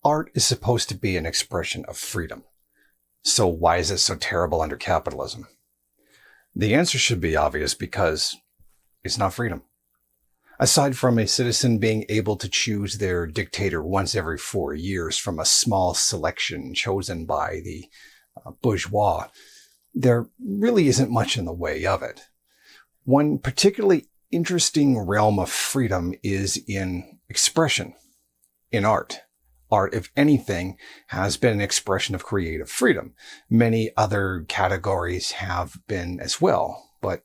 art is supposed to be an expression of freedom. So why is it so terrible under capitalism? The answer should be obvious because it's not freedom. Aside from a citizen being able to choose their dictator once every 4 years from a small selection chosen by the bourgeois, there really isn't much in the way of it. One particularly interesting realm of freedom is in expression, in art. Art, if anything, has been an expression of creative freedom. Many other categories have been as well, but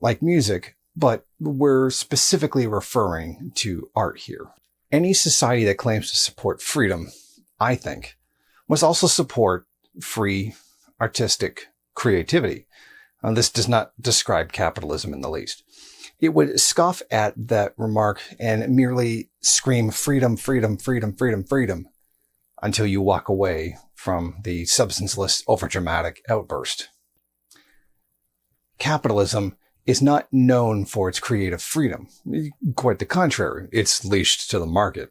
like music, but we're specifically referring to art here. Any society that claims to support freedom, I think, must also support free artistic creativity. This does not describe capitalism in the least. It would scoff at that remark and merely scream freedom, freedom, freedom, freedom, freedom until you walk away from the substanceless, overdramatic outburst. Capitalism is not known for its creative freedom. Quite the contrary, it's leashed to the market.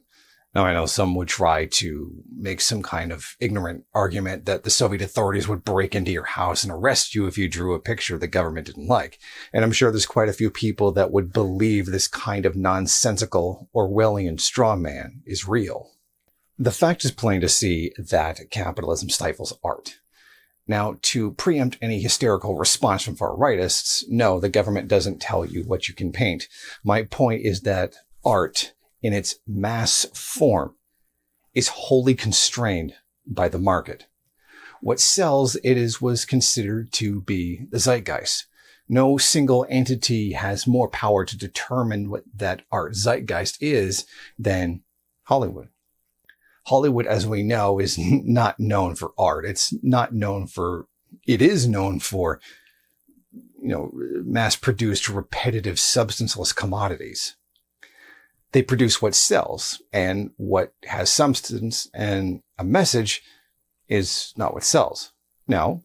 Now, I know some would try to make some kind of ignorant argument that the Soviet authorities would break into your house and arrest you if you drew a picture the government didn't like. And I'm sure there's quite a few people that would believe this kind of nonsensical Orwellian straw man is real. The fact is plain to see that capitalism stifles art. Now, to preempt any hysterical response from far rightists, no, the government doesn't tell you what you can paint. My point is that art, in its mass form, is wholly constrained by the market. What sells was considered to be the zeitgeist. No single entity has more power to determine what that art zeitgeist is than Hollywood. Hollywood, as we know, is not known for art. It is known for, mass-produced, repetitive, substanceless commodities. They produce what sells, and what has substance and a message is not what sells. Now,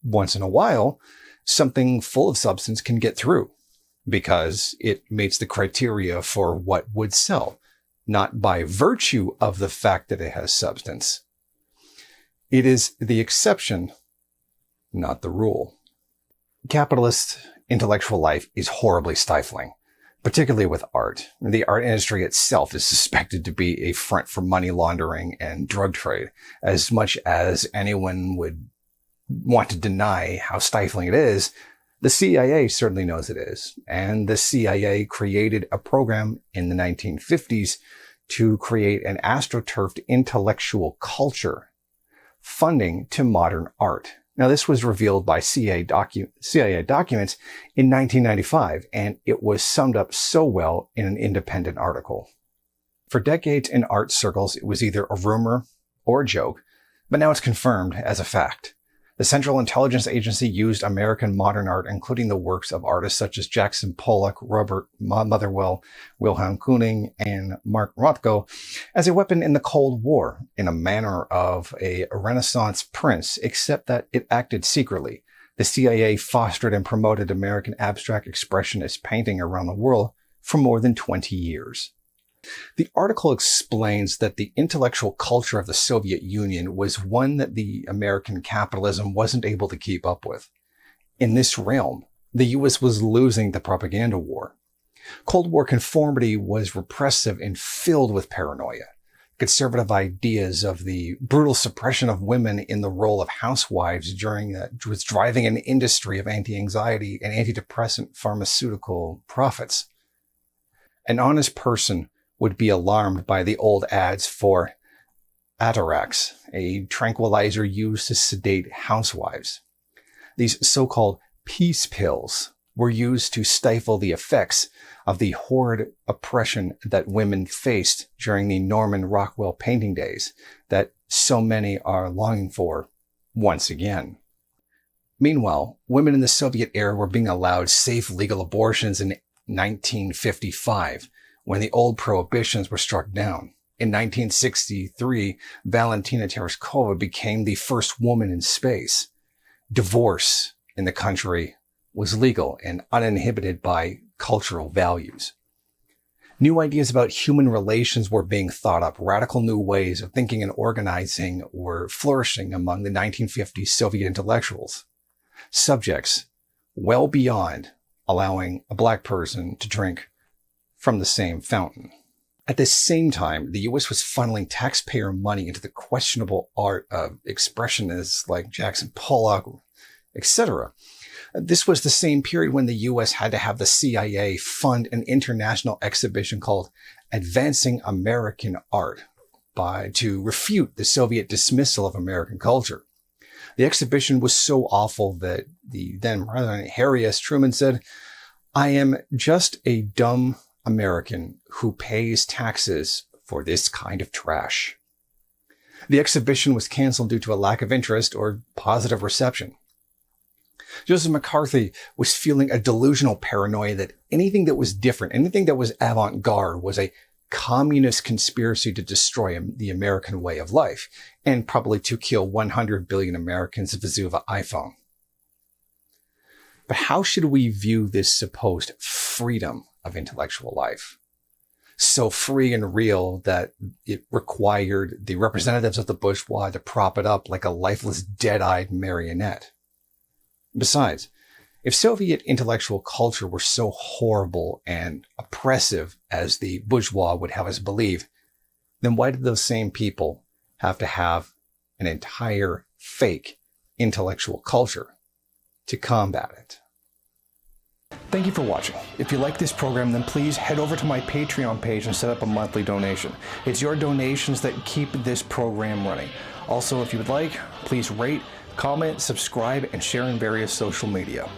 once in a while, something full of substance can get through because it meets the criteria for what would sell, not by virtue of the fact that it has substance. It is the exception, not the rule. Capitalist intellectual life is horribly stifling, particularly with art. The art industry itself is suspected to be a front for money laundering and drug trade, as much as anyone would want to deny how stifling it is. The CIA certainly knows it is, and the CIA created a program in the 1950s to create an astroturfed intellectual culture, funding to modern art. Now, this was revealed by CIA documents in 1995, and it was summed up so well in an independent article. For decades in art circles, it was either a rumor or a joke, but now it's confirmed as a fact. The Central Intelligence Agency used American modern art, including the works of artists such as Jackson Pollock, Robert Motherwell, Wilhelm Kooning, and Mark Rothko, as a weapon in the Cold War, in a manner of a Renaissance prince, except that it acted secretly. The CIA fostered and promoted American abstract expressionist painting around the world for more than 20 years. The article explains that the intellectual culture of the Soviet Union was one that the American capitalism wasn't able to keep up with. In this realm, the US was losing the propaganda war. Cold War conformity was repressive and filled with paranoia. Conservative ideas of the brutal suppression of women in the role of housewives was driving an industry of anti-anxiety and antidepressant pharmaceutical profits. An honest person would be alarmed by the old ads for Atarax, a tranquilizer used to sedate housewives. These so-called peace pills were used to stifle the effects of the horrid oppression that women faced during the Norman Rockwell painting days that so many are longing for once again. Meanwhile, women in the Soviet era were being allowed safe legal abortions in 1955, when the old prohibitions were struck down. In 1963, Valentina Tereshkova became the first woman in space. Divorce in the country was legal and uninhibited by cultural values. New ideas about human relations were being thought up. Radical new ways of thinking and organizing were flourishing among the 1950s Soviet intellectuals. Subjects well beyond allowing a black person to drink from the same fountain. At the same time, the U.S. was funneling taxpayer money into the questionable art of expressionists like Jackson Pollock, etc. This was the same period when the U.S. had to have the CIA fund an international exhibition called Advancing American Art to refute the Soviet dismissal of American culture. The exhibition was so awful that the then President Harry S. Truman said, "I am just a dumb American who pays taxes for this kind of trash." The exhibition was canceled due to a lack of interest or positive reception. Joseph McCarthy was feeling a delusional paranoia that anything that was different, anything that was avant-garde was a communist conspiracy to destroy the American way of life and probably to kill 100 billion Americans if a Zuva iPhone. But how should we view this supposed freedom of intellectual life? So free and real that it required the representatives of the bourgeois to prop it up like a lifeless, dead-eyed marionette. Besides, if Soviet intellectual culture were so horrible and oppressive as the bourgeois would have us believe, then why did those same people have to have an entire fake intellectual culture to combat it? Thank you for watching. If you like this program, then please head over to my Patreon page and set up a monthly donation. It's your donations that keep this program running. Also, if you would like, please rate, comment, subscribe, and share in various social media.